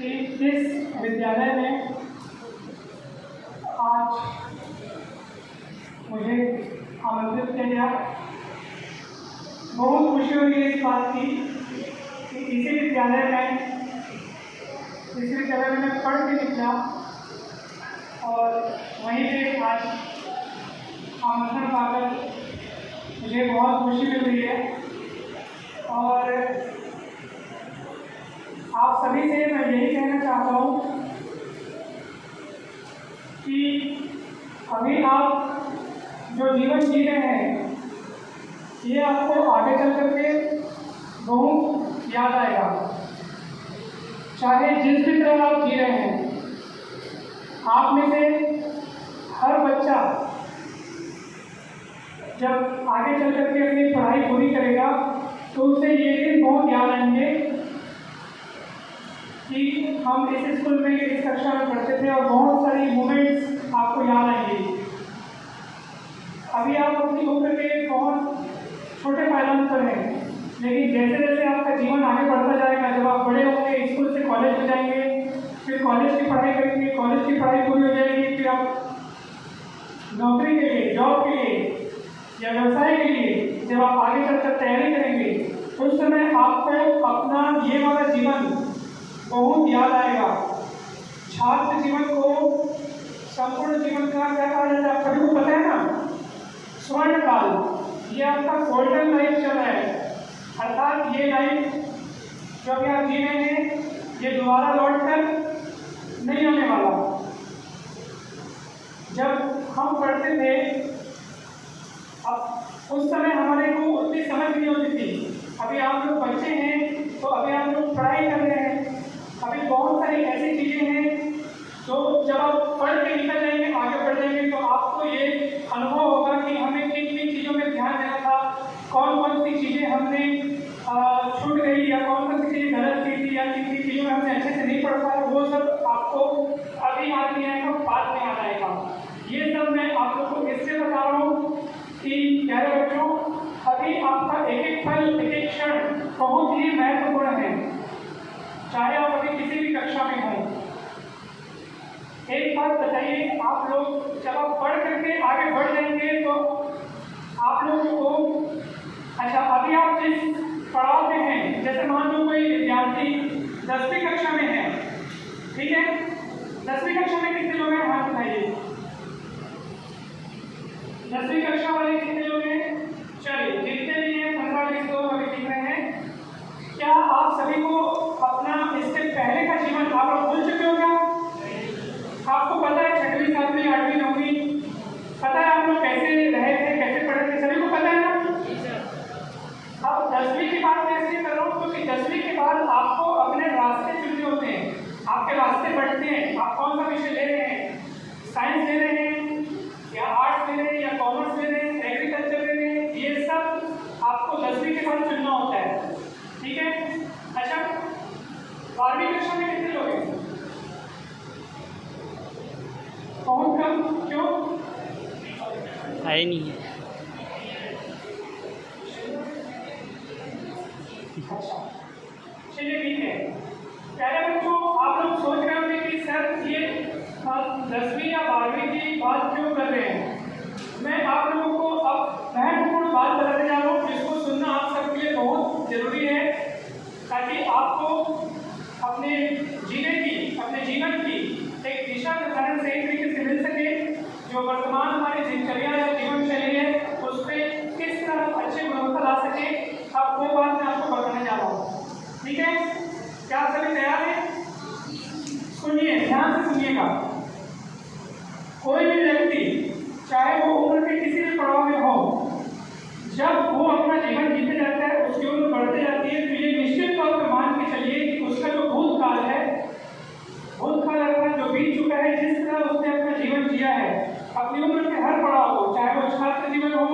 कि इस विद्यालय में आज मुझे आमंत्रित किया गया। बहुत खुशी हो रही है इस बात की कि इसी विद्यालय में मैं पढ़ के निकला और वहीं पे आज आमंत्रण पाकर मुझे बहुत खुशी मिल रही है। और आप सभी से मैं यही कहना चाहता हूँ कि अभी आप जो जीवन जी रहे हैं ये आपको आगे चल करके बहुत याद आएगा। चाहे जिस भी तरह आप जी रहे हैं, आप में से हर बच्चा जब आगे चल करके अपनी पढ़ाई पूरी करेगा तो उसे ये दिन बहुत याद आएंगे कि हम इस स्कूल में इस कक्षा में पढ़ते थे, और बहुत सारी मोमेंट्स आपको याद आएंगे। अभी आप अपनी उम्र के बहुत छोटे पायदान पर हैं, लेकिन जैसे जैसे आपका जीवन आगे बढ़ता जाएगा, जब आप बड़े होंगे, स्कूल से कॉलेज में जाएंगे, फिर कॉलेज की पढ़ाई करेंगे, कॉलेज की पढ़ाई पूरी हो जाएगी, फिर आप नौकरी के लिए, जॉब के लिए या व्यवसाय के लिए जब आप आगे चलकर तैयारी करेंगे, उस समय आपको अपना ये वाला जीवन बहुत याद आएगा। छात्र जीवन को संपूर्ण जीवन का क्या कहा जाता है, आप सभी को पता है ना, स्वर्ण काल। ये आपका गोल्डन लाइफ चल रहा है, अर्थात ये लाइफ जो भी आप जी रहे हैं ये दोबारा लौट कर नहीं आने वाला। जब हम पढ़ते थे अब उस समय हमारे को उतनी समझ नहीं होती थी। अभी आप लोग बच्चे हैं तो अभी आप लोग पढ़ाई कर रहे हैं, अभी बहुत सारी ऐसी चीज़ें हैं तो जब आप पढ़ के निकल जाएंगे, आगे बढ़ जाएंगे, तो आपको ये अनुभव होगा कि हमें किन किन चीज़ों में ध्यान देना था, कौन कौन सी चीज़ें हमने छूट गई या कौन कौन सी चीज़ें गलत की थी या किन किन चीज़ों में हमने अच्छे से नहीं पढ़ पाया, वो सब आपको अभी याद नहीं आएगा, बाद में याद आएगा। ये सब मैं आप लोग को इससे बता रहा हूँ कि प्यारे बच्चों, अभी आपका एक एक पल, एक एक क्षण बहुत ही महत्वपूर्ण है, चाहे आप अभी किसी भी कक्षा में हों। एक बात बताइए, आप लोग जब आप पढ़ करके आगे बढ़ जाएंगे तो आप लोगों को, अच्छा अभी आप जिस पड़ाव में हैं, जैसे मान लो कोई विद्यार्थी 10वीं कक्षा में है, ठीक है, 10वीं कक्षा में कितने लोग हैं, हाथ उठाइए। 10वीं कक्षा वाले कितने लोग हैं? चलिए, जितने भी हैं 15-20 लोग अभी दिख रहे हैं। क्या आप सभी को अपना इससे पहले का जीवन आप लोग भूल चुके हो क्या? आपको पता है 6वीं 7वीं 8वीं 9वीं, पता है आप लोग कैसे रहे थे, कैसे पढ़े थे, सभी को पता है ना? अब 10वीं की बात मैं इसलिए कर रहा हूँ क्योंकि 10वीं के बाद आपको अपने रास्ते चुनने होते हैं, आपके रास्ते बढ़ते हैं। आप कौन सा विषय ले रहे हैं, साइंस ले रहे हैं या आर्ट्स ले रहे हैं या कॉमर्स ले रहे हैं, एग्रीकल्चर ले रहे हैं, ये सब आपको 10वीं के बाद चुनना होता है, ठीक है। अच्छा, 12वीं कक्षा में कितने लोग हैं? बहुत कम, क्यों? है नहीं है। अच्छा, चलिए ठीक है। प्यारे बच्चों, आप लोग सोच रहे होंगे कि सर ये 10वीं या 12वीं की बात क्यों कर रहे हैं। मैं आप लोगों को अब महत्वपूर्ण बात बताने जा रहा हूँ, जिसको सुनना आप सबके लिए बहुत जरूरी है, ताकि आपको अपने जीवन की एक दिशा निर्धारण सही तरीके से मिल सके। जो वर्तमान हमारी दिनचर्या या जीवन शैली है उस पर किस तरह अच्छे गुणवत्ता ला सके, अब वो बात मैं आपको बताने जा रहा हूँ, ठीक है। क्या आप सभी तैयार हैं? सुनिए, ध्यान से सुनिएगा। कोई भी व्यक्ति चाहे वो उम्र के किसी भी पड़ाव में हो, जब वो अपना जीवन जीते जाता है, उसकी उम्र बढ़ती जाती है, तो ये निश्चित तौर पर मान के चलिए कि उसका जो भूतकाल है, भूतकाल अपना जो बीत चुका है, जिस तरह उसने अपना जीवन जिया है, अपनी उम्र के हर पड़ाव को, चाहे वो छात्र जीवन हो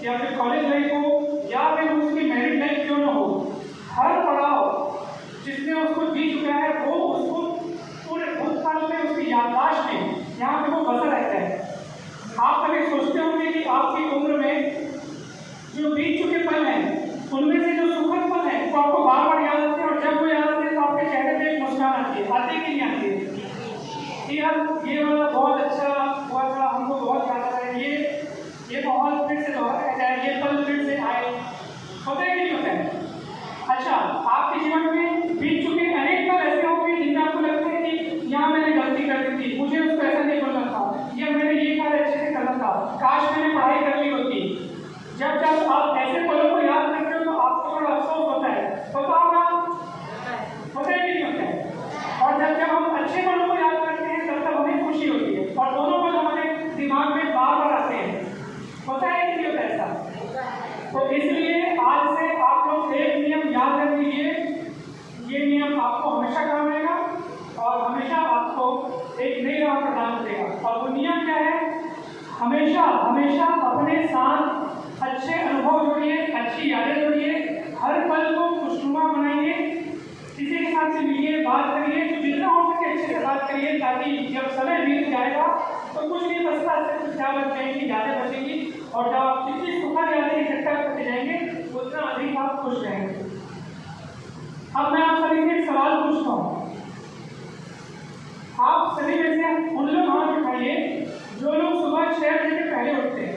या फिर कॉलेज लाइफ हो या फिर उसकी मैरिड लाइफ क्यों न हो, हर पड़ाव जिसने उसको जी चुका है वो उसको पूरे भूतकाल में, उसकी याददाश्त में यहाँ पे वो बसा रहता है। आप कभी सोचते होंगे कि आपकी उम्र में जो बीत चुके पल हैं उनमें से जो सुखद पल हैं वो आपको बार बार याद आते हैं, और जब वो याद आते हैं तो आपके चेहरे पे एक मुस्कान आती है कि हम ये वाला बहुत अच्छा हुआ था, हमको बहुत याद आ रहा है, ये माहौल फिर से दोहराया जाए, ये पल फिर से आए, होता है कि नहीं होता है? अच्छा, आपके जीवन में बीत चुके अनेक पल ऐसे होंगे जिनमें आपको लगता है कि यहाँ मैंने गलती कर दी थी, मुझे उसको ऐसा नहीं बोलना था, या मैंने ये कार्य अच्छे से करना था, काश मैंने पढ़ाई कर ली होती। जब जब आप ऐसे पलों को याद करते हो तो आपको थोड़ा अफसोस होता है, होता होगा, होता है कि नहीं होता है? और जब हम अच्छे पलों को याद करते हैं तब हमें खुशी होती है, और दोनों पल हमारे दिमाग में बार बार आते हैं, होता है कि नहीं होता ऐसा? तो इसलिए आज से आप लोग एक नियम याद रख लीजिए, ये नियम आपको हमेशा काम आएगा और हमेशा आपको एक नई राह प्रदान करेगा। और वो नियम क्या है? हमेशा हमेशा अपने साथ अच्छे अनुभव जोड़िए, अच्छी यादें जोड़िए, हर पल को खुशनुमा बनाइए, किसी के साथ से मिलिए, बात करिए, तो जितना हो सके अच्छे से बात करिए, ताकि जब समय बीत जाएगा तो कुछ नहीं बचता, सिर्फ क्या बच जाएंगी, यादें बचेंगी, और जब आप जितनी सुखद यादें इकट्ठा करते जाएंगे उतना अधिक आप खुश रहेंगे। अब मैं आप सभी से एक सवाल पूछता हूँ, आप सभी में से उन लोग हाथ उठाइए जो लोग सुबह 6 बजे से पहले उठते हैं।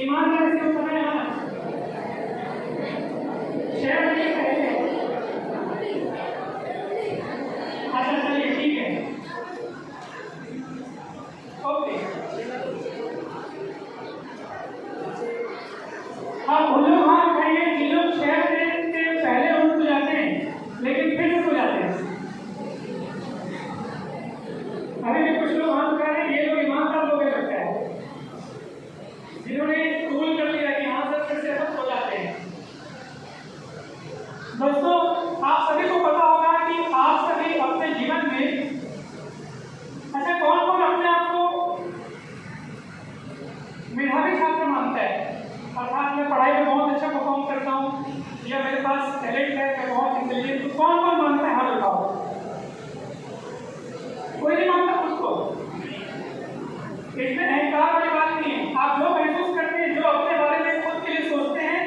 ईमानदारी से उत्तर है हाँ, 6 बजे से पहले। अच्छा चलिए ठीक है, ओके। अब उन लोग हाथ उठाइए जिन लोग 6 बजे से पहले उठ तो जाते हैं लेकिन फिर से सो जाते हैं। अभी भी कुछ लोग हाथ उठा रहे हैं, ये लोग ईमानदार लोग हैं लगता है, जिन्होंने कबूल कर लिया कि हाँ सर फिर से हम सो जाते हैं। दोस्तों, आप सभी को पता होगा कि आप सभी अपने जीवन में, अच्छा कौन कौन अपने आप को मेधावी छात्र मानता है, अर्थात मैं पढ़ाई में बहुत अच्छा परफॉर्म करता हूँ या मेरे पास टैलेंट है, मैं बहुत इंटेलिजेंट, तो कौन कौन मानता है? हाथ उठाओ। कोई नहीं मानता खुद को, इसमें अहंकार वाली बात नहीं है। आप जो महसूस करते हैं, जो अपने बारे में खुद के लिए सोचते हैं,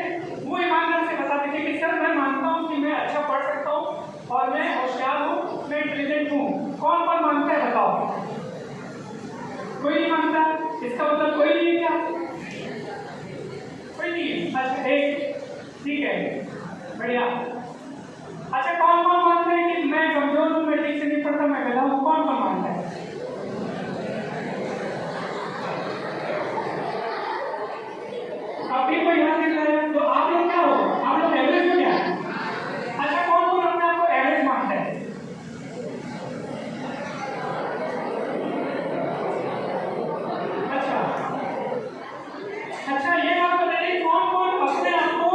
वो ईमानदार से बता दीजिए कि सर मैं मानता हूँ कि मैं अच्छा पढ़ सकता हूँ और मैं होशियार हूँ, मैं इंटेलिजेंट हूँ। कौन कौन मानता है बताओ? कोई नहीं मानता, इसका मतलब कोई नहीं है क्या? कोई नहीं है। अच्छा एक, ठीक है, बढ़िया। अच्छा कौन कौन मानता है कि मैं कमजोर हूँ, मैं ठीक से नहीं पढ़ता, मैं गधा हूँ? कौन कौन मानता है? अभी कोई यहाँ दिख रहा है, तो आप लोग क्या हो? आप लोग एवरेज हो क्या? अच्छा कौन कौन अपने आप को एवरेज मानता है? अच्छा ये बात बताइए, कौन कौन अपने आप को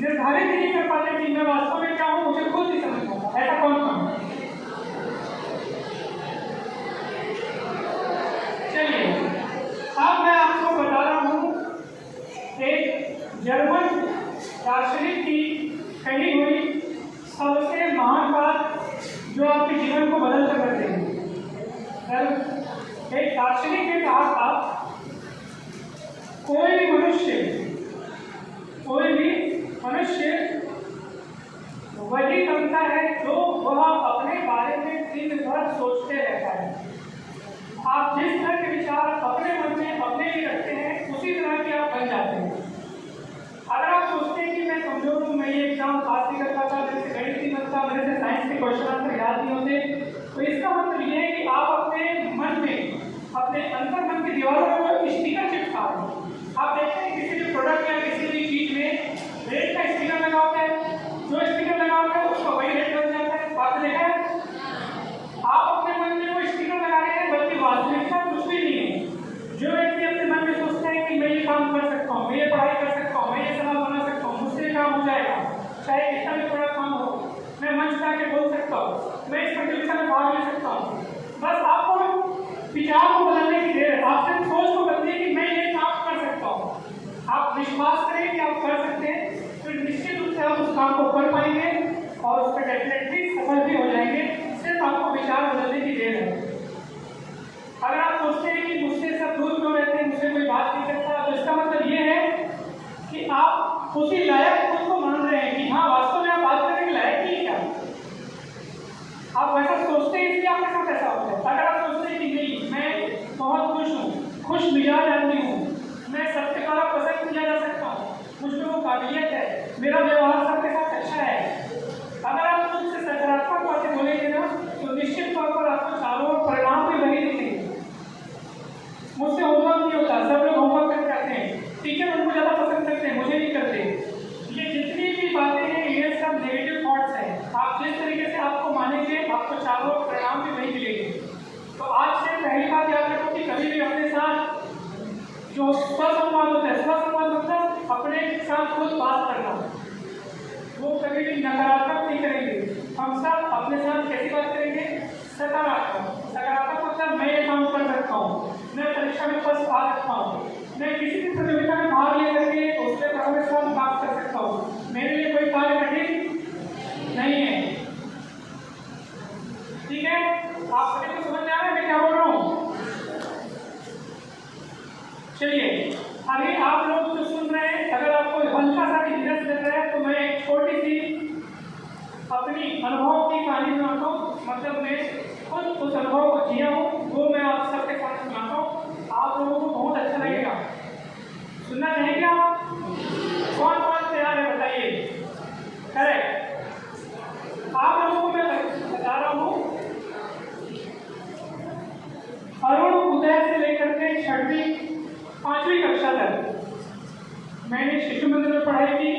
निर्धारित नहीं कर पाते कि मैं वास्तव में क्या हूँ, मुझे खुद नहीं समझ पाता, ऐसा कौन कौन? चलिए अब मैं आपको बता रहा हूँ एक जर्मन दार्शनिक की कही हुई सबसे महान बात जो आपके जीवन को बदल कर रख देगी। एक दार्शनिक ने कहा था, कोई भी मनुष्य वही करता है जो वह अपने बारे में दिन भर सोचते रहता है। आप जिस तरह के विचार अपने मन में अपने लिए रखते हैं उसी तरह के आप बन जाते हैं। अगर आप सोचते हैं कि मैं कमजोर हूँ, मैं ये एग्जाम पास नहीं कर पाता, मेरे से गणित नहीं बनता, मेरे से साइंस के क्वेश्चन आंसर याद नहीं होते, तो इसका मतलब ये है कि आप अपने मन में, अपने अंतर मन की दीवारों में स्टिकर चिपका रहे हैं। आप देखते हैं किसी भी प्रोडक्ट या किसी भी चीज में रेट का स्टिकर लगा होता है, जो स्टिकर लगा होता है उसका वही रेट बन जाता है। बात देखा है? आप अपने मन में वो स्टिकर लगा रहे हैं, बल्कि वास्तविकता कुछ भी नहीं है। जो व्यक्ति अपने मन में सोचता है कि मैं ये काम कर सकता हूँ, मैं ये पढ़ाई कर सकता हूँ, मैं ये सलाह बना सकता हूँ, मुझसे काम हो जाएगा, चाहे कितना भी बड़ा काम हो, मैं मंच पे आके बोल सकता हूँ, मैं इस प्रतियोगिता में भाग ले सकता हूँ, बस आपको विचार को बदलने की देर है। आप सिर्फ सोच को बदलिए कि मैं ये काम कर सकता हूँ। आप विश्वास करें कि आप कर सकते हैं, फिर निश्चित रूप से आप उस काम को कर पाएंगे और उस पर डेफिनेटली सफल भी हो जाएंगे। सिर्फ आपको विचार बदलने की देर है। अगर आप सोचते हैं कि मुझसे सब दूर क्यों रहते हैं, मुझसे कोई बात नहीं करता, तो इसका मतलब ये है कि आप उसी लायक खुद को मान रहे हैं कि हाँ वास्तव में आप बात करने के लायक ही क्या। आप वैसा सोचते हैं इसलिए आपके साथ खुश मिजाज आदमी हूँ, मैं सबके द्वारा पसंद किया जा सकता हूँ, मुझ में वो काबिलियत है, मेरा व्यवहार सबके साथ अच्छा है। अगर आप मुझसे सकारात्मक बातें बोलेंगे ना तो निश्चित तौर पर आपको चारों ओर परिणाम भी वही दिखेंगे। मुझसे होमवर्क नहीं होता, सब लोग होमवर्क करते हैं, टीचर उनको ज़्यादा पसंद करते हैं, मुझे नहीं करते। ये जितनी भी बातें हैं ये सब नेगेटिव थॉट्स हैं। आप जिस तरीके से आपको मानेंगे आपको चारों ओर परिणाम भी वही मिलेंगे। तो आज से पहली बात याद रखो कि कभी भी अपने साथ जो स्वसंवाद होता है, स्वसंवाद मतलब अपने साथ खुद बात करना, वो कभी भी नकारात्मक नहीं करेंगे। हम सब अपने साथ कैसी बात करेंगे? सकारात्मक। सकारात्मक मतलब मैं ये काम कर सकता हूँ, मैं परीक्षा में फर्स्ट आ सकता हूँ, मैं किसी भी प्रतियोगिता में भाग ले करके उसके बारे में सब बात कर सकता हूँ, मेरे लिए कोई कार्य कठिन नहीं है। ठीक है, आप सभी को समझ में आ रहा है मैं क्या बोल रहा हूँ? चलिए, अभी आप लोग जो सुन रहे हैं, अगर आपको हल्का सा भी इंटरेस्ट लग रहा है तो मैं एक छोटी सी अपनी अनुभव की कहानी सुनाता हूँ। मतलब मैं खुद उस अनुभव को जिया हूँ, वो मैं आप सबके साथ सुनाता हूँ। आप लोगों को बहुत अच्छा लगेगा। सुनना चाहेंगे आप? कौन कौन तैयार है बताइए? करेक्ट। आप लोगों को मैं बता रहा हूँ, अरुण उदय से लेकर के 6वीं 5वीं कक्षा तक मैंने शिशु मंदिर में पढ़ाई की,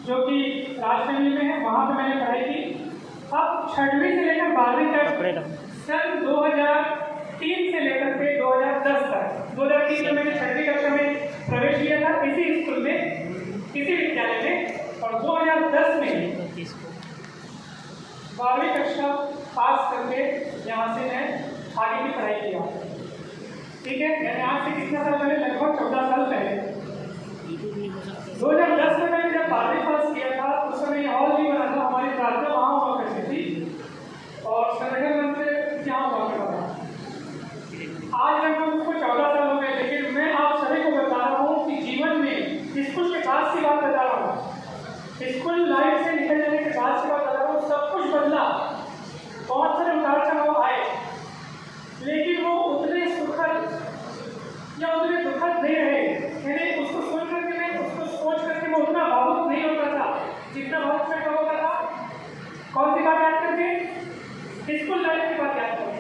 जो कि राजफैमिली में है, वहाँ पे मैंने पढ़ाई की। अब 6वीं से लेकर 12वीं तक सन 2003 से लेकर के 2010 तक, 2003 में मैंने 6वीं कक्षा में प्रवेश लिया था इसी स्कूल में, इसी विद्यालय में, और 2010 में 12वीं कक्षा पास करके यहाँ से मैं आगे की पढ़ाई किया। ठीक है, मैंने आज से कितना साल पहले? लगभग 14 साल पहले 2010 में मैंने जब 12वीं पास किया था उस समय हॉल भी बना था, हमारी प्रार्थना वहाँ हुआ करती थी और संगठन मंच यहाँ हुआ करता था। आज लगभग उसको 14 साल हो गए, लेकिन मैं आप सभी को बता रहा हूँ कि जीवन में स्कूल के बाद की बात बता रहा हूँ, स्कूल लाइफ से निकल जाने के बाद की बात बता रहा हूँ, सब कुछ बदला। बहुत सारे उतार चढ़ाव आए, लेकिन वो उतने सुखद या उतने दुखद नहीं रहे। मैंने उसको सुन करके, मैं उसको सोच करके मैं उतना भावुक नहीं होता था जितना भावुक मैं कब होता था। कौन सी बात याद करके? स्कूल लाइफ की बात याद करके।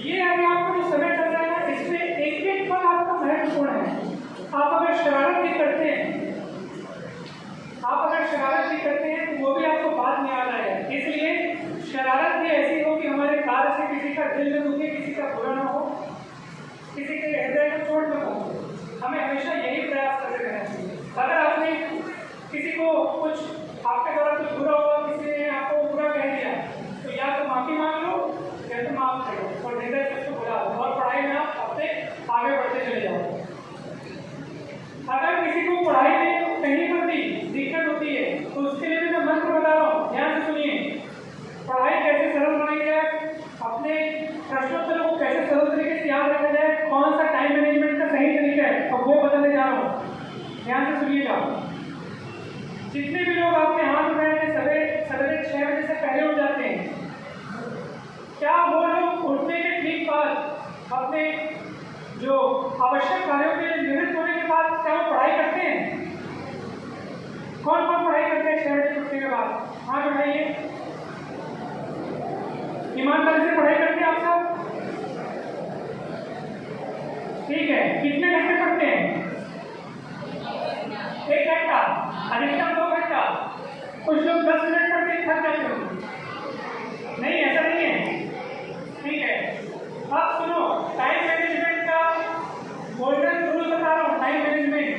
ये अभी आपको जो समय चल रहा है इसमें एक एक पल आपका महत्वपूर्ण है। आप अगर शरारत भी करते हैं, तो वो भी आपको बात नहीं आ रहा है। इसलिए शरारत भी ऐसी हो कि हमारे कार्य से किसी का दिल न दुखे, किसी का बुरा ना हो, किसी के हृदय को चोट न पहुंचे। हमें हमेशा यही प्रयास करते रहना चाहिए। अगर आपने किसी को कुछ आपके द्वारा कुछ बुरा हुआ, किसी ने आपको बुरा कह दिया, तो या तो माफी मांग लो या तो माफ करो और हृदय से उसको बुला लो और पढ़ाई में आप अपने आगे बढ़ते चले जाओ। अगर किसी को पढ़ाई में कहीं पर भी दिक्कत होती है तो उसके लिए भी मैं मंत्र बता रहा हूँ, ध्यान से सुनिए। पढ़ाई कैसे सरल बनाई जाए, अपने प्रश्नोत्तरों को कैसे सरल तरीके से याद रखा जाए, कौन सा टाइम मैनेजमेंट का सही तरीका है, तो वो बताने जा रहा हूँ, ध्यान से सुनिएगा। जितने भी लोग आपके हाथ उठाए हैं सवेरे 6 बजे से पहले उठ जाते हैं, क्या वो लोग उठने के ठीक बाद अपने जो आवश्यक कार्यों के निवृत्त होने के बाद क्या वो पढ़ाई करते हैं? कौन कौन पढ़ाई करते हैं 6 बजे उठने के बाद? हाथ उठाइए। ईमानदारी से पढ़ाई करते हैं आप सब? ठीक है, कितने घंटे पढ़ते हैं? 1 घंटा, अधिकतम 2 घंटा। कुछ लोग 10 मिनट पढ़ते हैं, थक जाते हो। नहीं, ऐसा नहीं है। ठीक है, अब सुनो, टाइम मैनेजमेंट का गोल्डन रूल बता रहा हूँ। टाइम मैनेजमेंट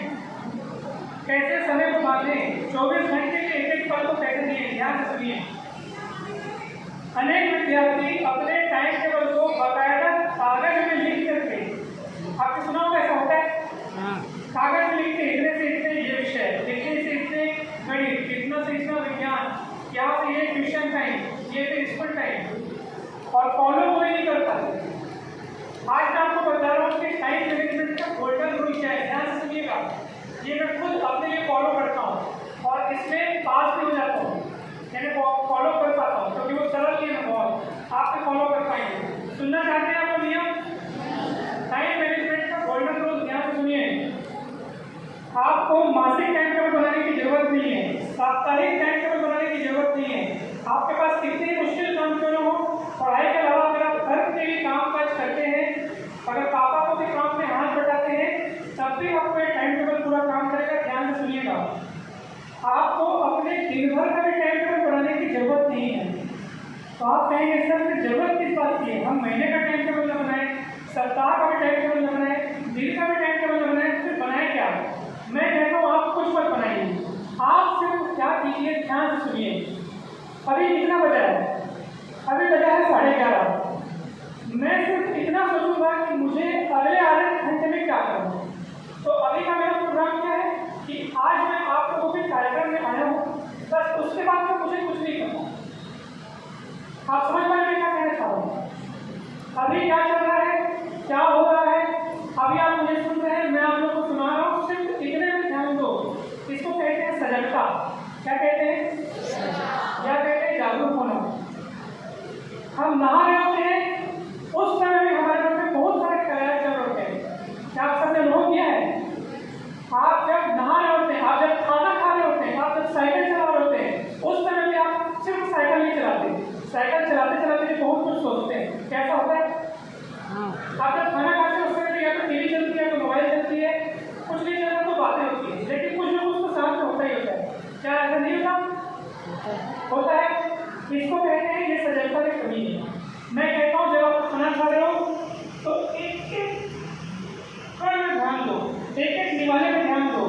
कैसे समय को बांधें, 24 घंटे के एक पल को कैसे दिए, ध्यान से सुनिए। अनेक विद्यार्थी अपने टाइम टेबल को बाकायदा कागज में लिख करके, आपने सुना होगा ऐसा होता है, कागज में लिखते इतने से इतने ये विषय, इतने से इतने गणित, इतना से इतना विज्ञान, यहाँ से ये ट्यूशन टाइम, ये फिर स्कूल टाइम, और फॉलो कोई नहीं करता। आज मैं आपको बता रहा हूँ कि टाइम मैनेजमेंट का गोल्डन रूल क्या है, ध्यान से सुनिएगा। ये मैं खुद अपने लिए फॉलो करता हूँ और इसमें पास भी हो जाता हूँ, यानी फॉलो कर पाता हूँ, क्योंकि वो सरल नियम है बहुत, आप भी फॉलो कर पाएंगे। सुनना चाहते हैं आप वो नियम? दिन भर का भी टाइम टेबल बनाने की जरूरत नहीं है। तो आप कहेंगे सर फिर जरूरत किस बात की है, हम महीने का टाइम टेबल न बनाए, सप्ताह का भी टाइम टेबल न बनाए, दिन का भी टाइम टेबल न बनाए, फिर बनाए क्या? मैं कहता हूँ आप कुछ मत बनाइए, आप सिर्फ क्या कीजिए, ध्यान से सुनिए। अभी कितना बजा है? अभी बजा है 11:30। मैं सिर्फ इतना सोचूंगा कि मुझे अगले आधे घंटे में क्या करना है। तो अभी का मेरा प्रोग्राम क्या है कि आज मैं आप लोगों के कार्यक्रम में आया हूँ, बस उसके बाद में मुझे कुछ नहीं करना। आप समझ पाए मैं क्या कहना चाह रहा हूँ? अभी क्या चल रहा है, क्या हो रहा है, अभी आप मुझे सुन रहे हैं, मैं आप लोगों को सुना रहा हूँ, सिर्फ इतने में ध्यान दो। इसको कहते हैं सजगता। क्या कहते हैं? क्या कहते हैं? जागरूक होना। हम नहा रहे होते हैं, उस समय भी हमारे मन में बहुत सारे ख्याल चल रहे होते हैं। क्या आप सबने अनुभव किया है? आप जब नहा रहे होते हैं, आप जब खाना खा रहे होते हैं, आप जब साइकिल चला रहे होते हैं, उस समय भी आप सिर्फ साइकिल नहीं चलाते, साइकिल चलाते चलाते बहुत कुछ सोचते हैं। कैसा होता है? आप जब खाना खाते हैं उस समय या तो टीवी चलती है, या तो मोबाइल चलती है, कुछ नहीं चलता तो बातें होती है, लेकिन कुछ ना कुछ तो साथ में होता ही होता है। क्या ऐसा नहीं होता? होता है। इसको कहते हैं ये सजगता की कमी है। मैं कहता हूँ जब आप खाना खा रहे हो तो एक एक कण में ध्यान दो, एक एक निवाले में ध्यान दो,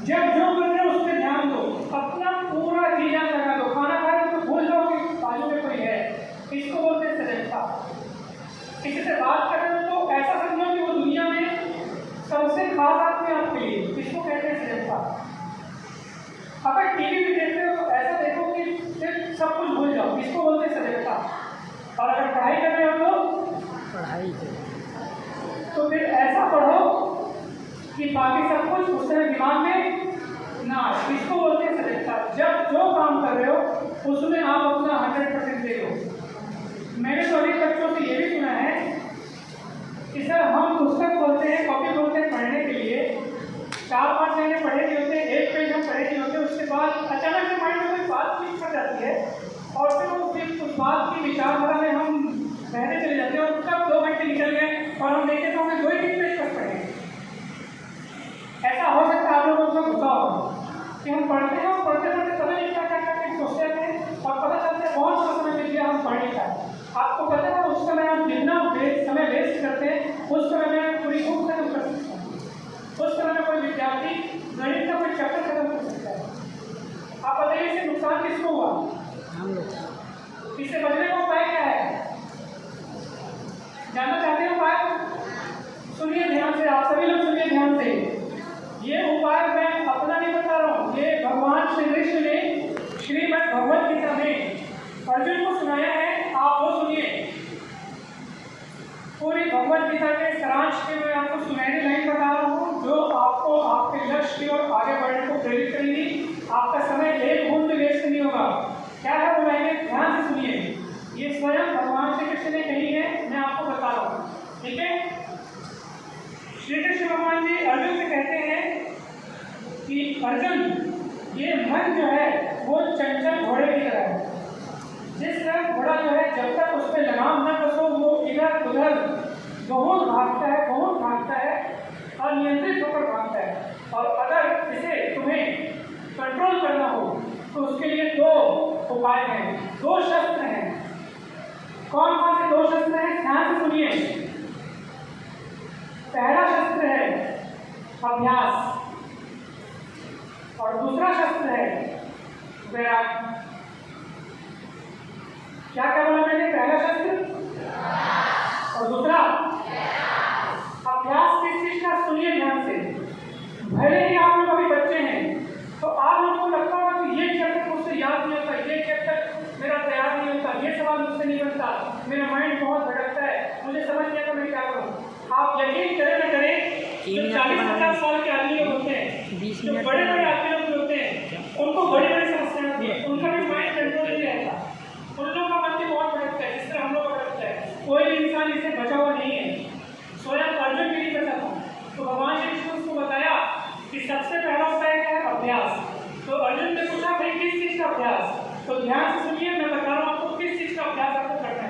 जब जो कर रहे हो उस पर ध्यान दो, अपना पूरा जी जान लगा दो। खाना खा रहे हो तो भूल जाओ कि बाजू में कोई है। इसको बोलते हैं सजगता। किसी से बात कर रहे हो तो ऐसा समझो कि वो दुनिया में सबसे खास आदमी आपके लिए। इसको कहते हैं सजगता। अगर टीवी भी देख रहे हो तो ऐसा देखो कि फिर सब कुछ भूल जाओ। इसको बोलते हैं सजगता। और अगर पढ़ाई कर रहे हो तो फिर ऐसा पढ़ो कि बाकी सब कुछ उस समय दिमाग में ना। इसको बोलते हैं सजगता। जब जो काम कर रहे हो उसमें आप अपना 100% दे दो। मैंने तो अनेक बच्चों से ये भी सुना है कि सर हम पुस्तक खोलते हैं, कॉपी खोलते हैं पढ़ने के लिए, 4-5 महीने पढ़े नहीं होते, 1 पेज हम पढ़े नहीं होते, उसके बाद अचानक से माइंड में कोई बात क्लिक कर जाती है और फिर उस बात की विचारधारा में हम बहने चले जाते हैं और तब 2 घंटे निकल गए और हम देखते तो हमें 2-3 पेज तक पढ़े। ऐसा हो सकता है आप लोगों को होता होगा कि हम पढ़ते हैं और पढ़ते पढ़ते पता नहीं क्या क्या क्या सोचते हैं और पता चलता है बहुत सा समय बीत गया, हम पढ़ नहीं पाए। आपको पता है उस समय हम जितना समय वेस्ट करते हैं उस समय में पूरी बुक खत्म कर सकते हैं। उस समय में कोई विद्यार्थी गणित का कोई चैप्टर खत्म कर सकता है। आप बताइए इससे नुकसान किसको हुआ? हम लोग। इससे बचने का उपाय क्या है? जानना चाहते हैं उपाय? सुनिए ध्यान से, आप सभी लोग सुनिए ध्यान से। ये उपाय मैं अपना नहीं बता रहा हूँ, ये भगवान श्री कृष्ण ने श्रीमद् भगवद गीता में अर्जुन को सुनाया है। आप वो सुनिए। पूरी भगवद गीता के सारांश के मैं आपको सुनहरी लाइन बता रहा हूँ जो आपको आपके लक्ष्य की ओर आगे बढ़ने को प्रेरित करेंगी। आपका समय एक बूंद भी वेस्ट नहीं होगा। क्या है वो लाइनें? ध्यान से सुनिए। ये स्वयं भगवान श्री कृष्ण ने कही है, मैं आपको बता रहा हूँ। ठीक है? श्री कृष्ण भगवान जी अर्जुन से कहते हैं कि अर्जुन, ये मन जो है वो चंचल घोड़े की तरह है। जिस तरह घोड़ा जो है जब तक उस पर लगाम न कसो वो इधर उधर बहुत भागता है, अनियंत्रित होकर भागता है। और अगर इसे तुम्हें कंट्रोल करना हो तो उसके लिए 2 उपाय हैं, 2 शस्त्र हैं। कौन कौन से 2 शस्त्र हैं? ध्यान से सुनिए। पहला शस्त्र है अभ्यास और दूसरा शस्त्र है वैराग्य। क्या क्या बोला मैंने? पहला शस्त्र और दूसरा अभ्यास। किस चीज का? सुनिए ध्यान से। भले ही आप लोग अभी बच्चे हैं तो आप लोगों को लगता होगा कि ये चैप्टर मुझसे याद नहीं होता, ये चैप्टर मेरा तैयार नहीं होता, ये सवाल मुझसे नहीं बनता, मेरा माइंड बहुत भटकता है, मुझे समझ नहीं आता मैं क्या करूँ। आप यकीन करें न करें, जो 40-50 साल के आदमी लोग होते हैं, जो बड़े बड़े आदमी लोग होते हैं, उनको बड़ी बड़ी समस्याएं होती है, उनका भी माइंड कंट्रोल नहीं रहता, उन लोगों का मन भी बहुत भटकता है जिस तरह हम लोग का भटकता है। कोई भी इंसान इससे बचा हुआ नहीं है। स्वयं अर्जुन भी नहीं बचा था। तो भगवान श्री कृष्ण उसको बताया कि सबसे पहला उपाय क्या है? अभ्यास। तो अर्जुन ने पूछा भाई किस चीज का अभ्यास? तो ध्यान से सुनिए, मैं बता रहा हूँ आपको किस चीज का अभ्यास आपको करना है।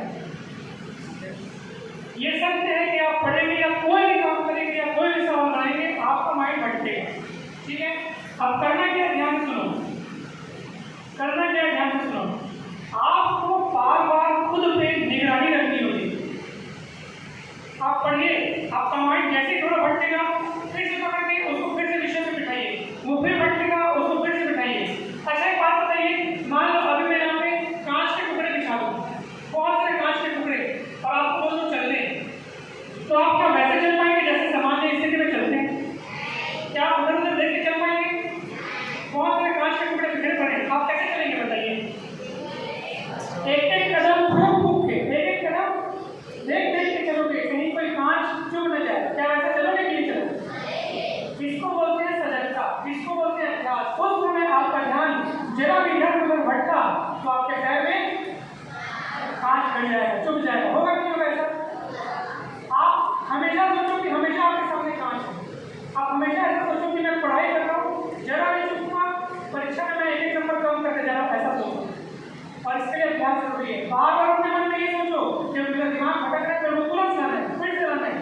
ये सत्य है कि आप पढ़ेंगे या कोई भी काम करेंगे या कोई भी सवाल बनाएंगे आपका माइंड भटकेगा। ठीक है? अब करना क्या? ध्यान सुनो। कांच खड़ जाएगा, चुभ जाएगा, होगा कि नहीं होगा ऐसा? आप हमेशा सोचो कि हमेशा आपके सामने कांच है। आप हमेशा ऐसा सोचो कि मैं पढ़ाई कर रहा हूँ, जरा भी चूकूंगा परीक्षा में मैं 1 नंबर कम करके जा रहा हूँ, ऐसा सोचो। और इसके लिए अभ्यास जरूरी है। बार बार अपने मन में ये सोचो कि मेरा दिमाग भटक रहा है, मेरे को तुरंत जाना है, फिर जाना है।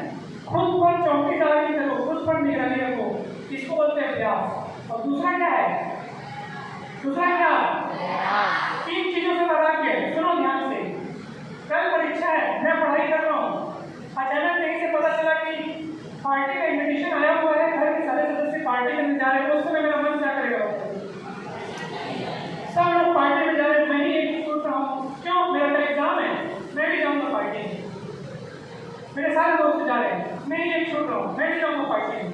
खुद पर चौकीदारी करो, खुद पर निगरानी रखो, इसको बोलते हैं अभ्यास। और दूसरा क्या है? दूसरा क्या? 3 चीजों से वैराग्य। सुनो ध्यान से, कल परीक्षा है, मैं पढ़ाई कर रहा हूँ, अचानक कहीं से पता चला कि पार्टी का इन्विटेशन आया हुआ है, घर के सारे सदस्य पार्टी करने जा रहे हैं, उस समय मेरा मन क्या करेगा? सब लोग पार्टी में जा रहे हैं, मैं ही एक सोच रहा हूँ, क्यों? मेरा तो एग्जाम है, मैं भी जाऊँगा पार्टी में। मेरे सारे दोस्त जा रहे हैं, मैं ही एक सोच रहा हूँ, मैं भी जाऊँगा पार्टी में।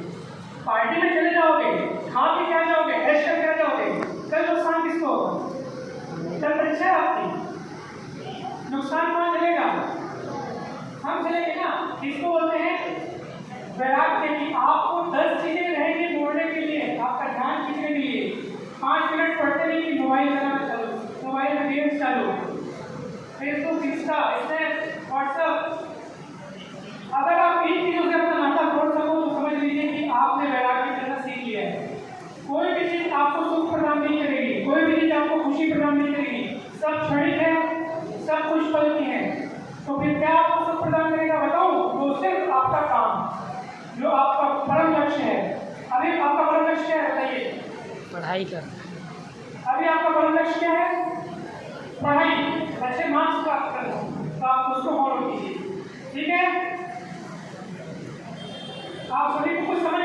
पार्टी में चले जाओगे, खा के क्या जाओगे, ऐश करके क्या जाओगे, कल नुकसान किसको होगा? कल परीक्षा है आपकी, नुकसान कौन झेलेगा? हम चलेंगे ना। इसको बोलते हैं वैराग्य की। आपको 10 चीजें रहेंगी मोड़ने के लिए, आपका ध्यान खींचने के लिए। 5 मिनट पढ़ते नहीं कि मोबाइल चलाना चालू, मोबाइल में गेम्स चालू, फेसबुक, इंस्टा, स्नैप, व्हाट्सएप। अगर आप इन चीजों से अपना नाता तोड़ सको तो समझ लीजिए कि आपने वैराग्य करना सीख लिया है। कोई भी चीज आपको सुख प्रदान नहीं करेगी, कोई भी चीज आपको खुशी प्रदान नहीं करेगी, सब क्षणिक है, सब कुछ पल की है। तो फिर क्या आपको सुख प्रदान करेगा बताऊं? वो सिर्फ आपका काम, जो आपका परम लक्ष्य है। अभी आपका परम लक्ष्य क्या है बताइए? पढ़ाई कर। अभी आपका परम लक्ष्य क्या है? पढ़ाई, अच्छे मार्क्स प्राप्त करना, तो आप उसको फॉलो कीजिए, ठीक है? आप सभी को कुछ समझ